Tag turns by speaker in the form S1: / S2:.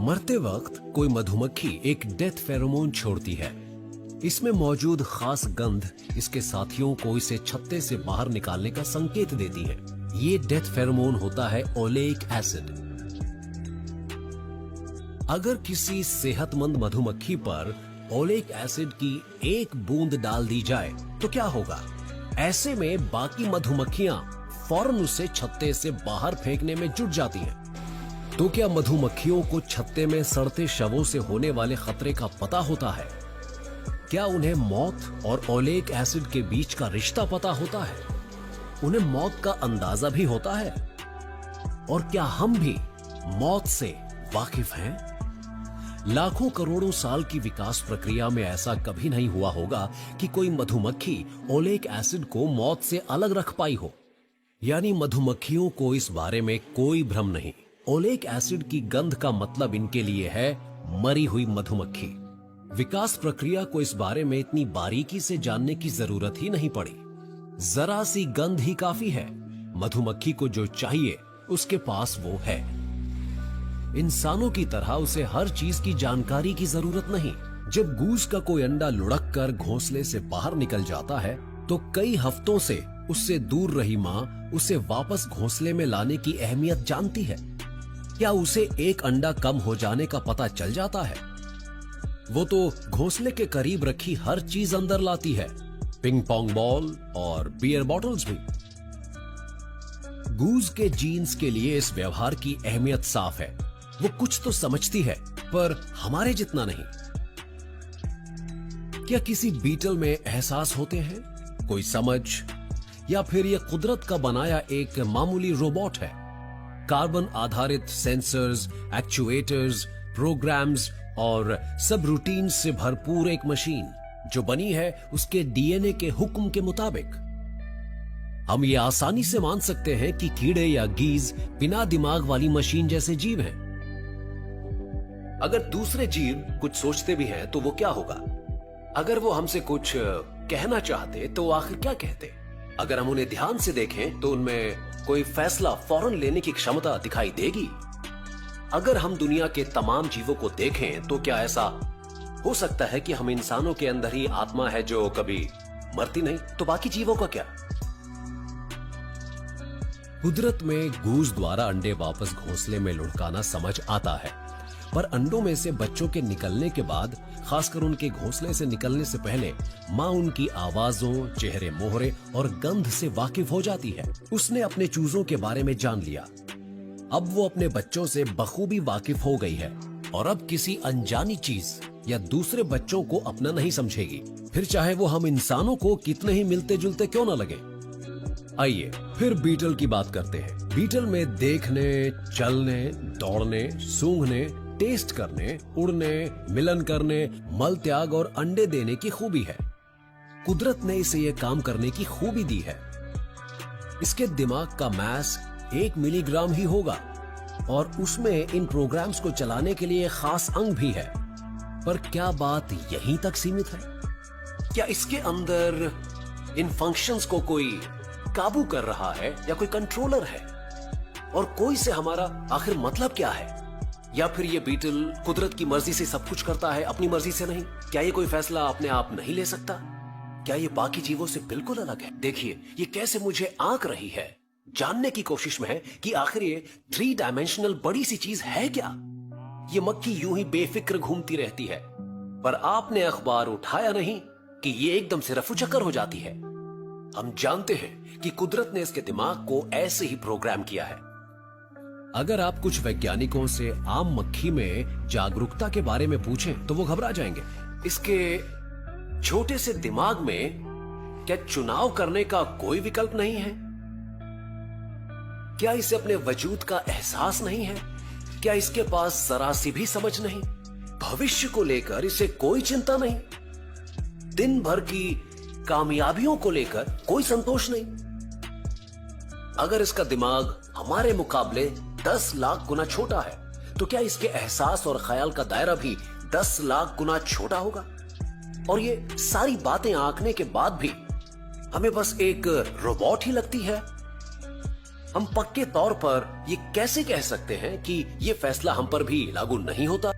S1: मरते वक्त कोई मधुमक्खी एक डेथ फेरोमोन छोड़ती है। इसमें मौजूद खास गंध इसके साथियों को इसे छत्ते से बाहर निकालने का संकेत देती है। ये डेथ फेरोमोन होता है ओलेइक एसिड। अगर किसी सेहतमंद मधुमक्खी पर ओलेइक एसिड की एक बूंद डाल दी जाए तो क्या होगा? ऐसे में बाकी मधुमक्खियां फौरन उसे छत्ते से बाहर फेंकने में जुट जाती हैं। तो क्या मधुमक्खियों को छत्ते में सड़ते शवों से होने वाले खतरे का पता होता है? क्या उन्हें मौत और ओलेइक एसिड के बीच का रिश्ता पता होता है? उन्हें मौत का अंदाजा भी होता है? और क्या हम भी मौत से वाकिफ हैं? लाखों करोड़ों साल की विकास प्रक्रिया में ऐसा कभी नहीं हुआ होगा कि कोई मधुमक्खी ओलेइक एसिड को मौत से अलग रख पाई हो। यानी मधुमक्खियों को इस बारे में कोई भ्रम नहीं। ओलेइक एसिड की गंध का मतलब इनके लिए है मरी हुई मधुमक्खी। विकास प्रक्रिया को इस बारे में इतनी बारीकी से जानने की जरूरत ही नहीं पड़ी। जरा सी गंध ही काफी है। मधुमक्खी को जो चाहिए उसके पास वो है। इंसानों की तरह उसे हर चीज की जानकारी की जरूरत नहीं। जब गूस का कोई अंडा लुढ़क कर घोंसले से बाहर निकल जाता है तो कई हफ्तों से उससे दूर रही मां उसे वापस घोंसले में लाने की अहमियत जानती है। क्या उसे एक अंडा कम हो जाने का पता चल जाता है? वो तो घोंसले के करीब रखी हर चीज अंदर लाती है, पिंग पोंग बॉल और बियर बॉटल्स भी। गूज के जीन्स के लिए इस व्यवहार की अहमियत साफ है। वो कुछ तो समझती है पर हमारे जितना नहीं। क्या किसी बीटल में एहसास होते हैं, कोई समझ, या फिर यह कुदरत का बनाया एक मामूली रोबोट है? कार्बन आधारित सेंसर्स, एक्चुएटर्स, प्रोग्राम्स और सब रूटीन से भरपूर एक मशीन जो बनी है उसके डीएनए के हुक्म के मुताबिक। हम ये आसानी से मान सकते हैं कि कीड़े या गीज बिना दिमाग वाली मशीन जैसे जीव हैं। अगर दूसरे जीव कुछ सोचते भी हैं तो वो क्या होगा? अगर वो हमसे कुछ कहना चाहते तो आखिर क्या कहते? अगर हम उन्हें ध्यान से देखें तो उनमें कोई फैसला फौरन लेने की क्षमता दिखाई देगी। अगर हम दुनिया के तमाम जीवों को देखें तो क्या ऐसा हो सकता है कि हम इंसानों के अंदर ही आत्मा है जो कभी मरती नहीं? तो बाकी जीवों का क्या? कुदरत में गूज द्वारा अंडे वापस घोंसले में लुढ़काना समझ आता है, पर अंडों में से बच्चों के निकलने के बाद, खासकर उनके घोंसले से निकलने से पहले, माँ उनकी आवाजों, चेहरे मोहरे और गंध से वाकिफ हो जाती है। उसने अपने चूजों के बारे में जान लिया। अब वो अपने बच्चों से बखूबी वाकिफ हो गई है और अब किसी अनजानी चीज या दूसरे बच्चों को अपना नहीं समझेगी, फिर चाहे वो हम इंसानों को कितने ही मिलते जुलते क्यों न लगे। आइए फिर बीटल की बात करते हैं। बीटल में देखने, चलने, दौड़ने, सूंघने, टेस्ट करने, उड़ने, मिलन करने, मल त्याग और अंडे देने की खूबी है। कुदरत ने इसे यह काम करने की खूबी दी है। इसके दिमाग का मास 1 मिलीग्राम ही होगा और उसमें इन प्रोग्राम्स को चलाने के लिए खास अंग भी है। पर क्या बात यहीं तक सीमित है? क्या इसके अंदर इन फंक्शंस को कोई काबू कर रहा है या कोई कंट्रोलर है? और कोई से हमारा आखिर मतलब क्या है? या फिर ये बीटल कुदरत की मर्जी से सब कुछ करता है, अपनी मर्जी से नहीं? क्या ये कोई फैसला अपने आप नहीं ले सकता? क्या ये बाकी जीवों से बिल्कुल अलग है? देखिए ये कैसे मुझे आंक रही है, जानने की कोशिश में है कि आखिर ये 3 डायमेंशनल बड़ी सी चीज है क्या? ये मक्खी यूं ही बेफिक्र घूमती रहती है, पर आपने अखबार उठाया नहीं कि ये एकदम से रफू चक्कर हो जाती है। हम जानते हैं कि कुदरत ने इसके दिमाग को ऐसे ही प्रोग्राम किया है। अगर आप कुछ वैज्ञानिकों से आम मक्खी में जागरूकता के बारे में पूछें तो वो घबरा जाएंगे। इसके छोटे से दिमाग में क्या चुनाव करने का कोई विकल्प नहीं है? क्या इसे अपने वजूद का एहसास नहीं है? क्या इसके पास जरा सी भी समझ नहीं? भविष्य को लेकर इसे कोई चिंता नहीं? दिन भर की कामयाबियों को लेकर कोई संतोष नहीं? अगर इसका दिमाग हमारे मुकाबले 10 लाख गुना छोटा है तो क्या इसके एहसास और ख्याल का दायरा भी 10 लाख गुना छोटा होगा? और ये सारी बातें आंकने के बाद भी हमें बस एक रोबोट ही लगती है। हम पक्के तौर पर ये कैसे कह सकते हैं कि ये फैसला हम पर भी लागू नहीं होता?